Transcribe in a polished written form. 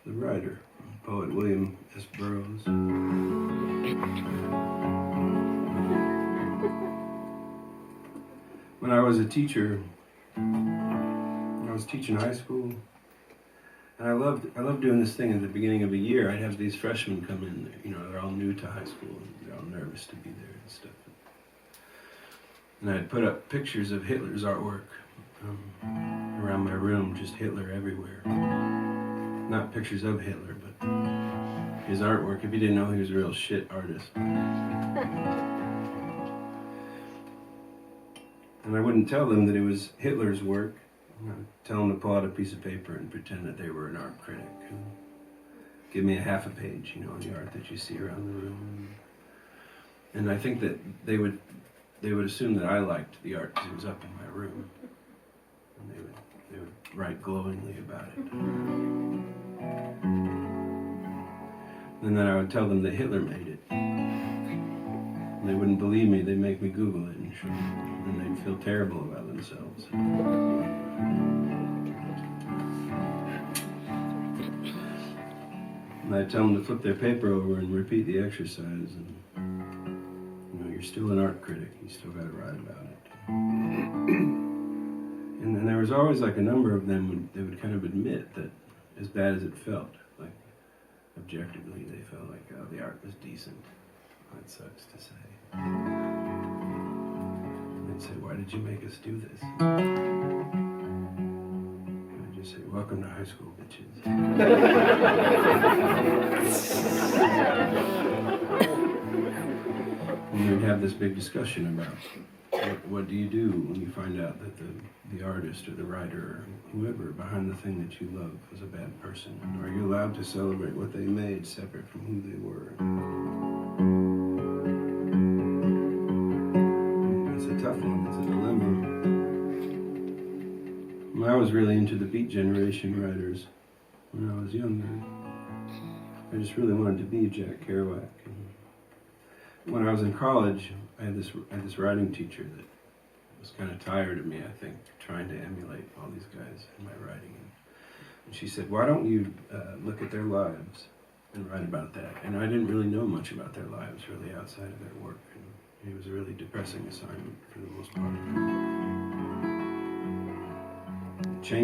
the writer, poet William S. Burroughs. When I was a teacher, I was teaching high school, and I loved doing this thing at the beginning of a year. I'd have these freshmen come in, they're all new to high school, and they're all nervous to be there and stuff. And I'd put up pictures of Hitler's artwork around my room, just Hitler everywhere. Not pictures of Hitler, but his artwork, if you didn't know, he was a real shit artist. And I wouldn't tell them that it was Hitler's work. I'd tell them to pull out a piece of paper and pretend that they were an art critic. And give me a half a page, on the art that you see around the room. And I think that they would assume that I liked the art because it was up in my room. And they would write glowingly about it. And then I would tell them that Hitler made it. And they wouldn't believe me. They'd make me Google it and show them. And they'd feel terrible about themselves. And I'd tell them to flip their paper over and repeat the exercise. And you're still an art critic. You still got to write about it. And then there was always like a number of them they would kind of admit that as bad as it felt, like objectively they felt like, oh, the art was decent. That sucks to say. And they'd say, why did you make us do this? And I'd just say, welcome to high school, bitches. And we'd have this big discussion about what do you do when you find out that the artist or the writer or whoever behind the thing that you love was a bad person? Are you allowed to celebrate what they made separate from who they were? It's a tough one. It's a dilemma. I was really into the Beat Generation writers when I was younger. I just really wanted to be Jack Kerouac. When I was in college, I had this writing teacher that was kind of tired of me, I think, trying to emulate all these guys in my writing. And she said, why don't you look at their lives and write about that? And I didn't really know much about their lives, really, outside of their work. And it was a really depressing assignment for the most part. It changed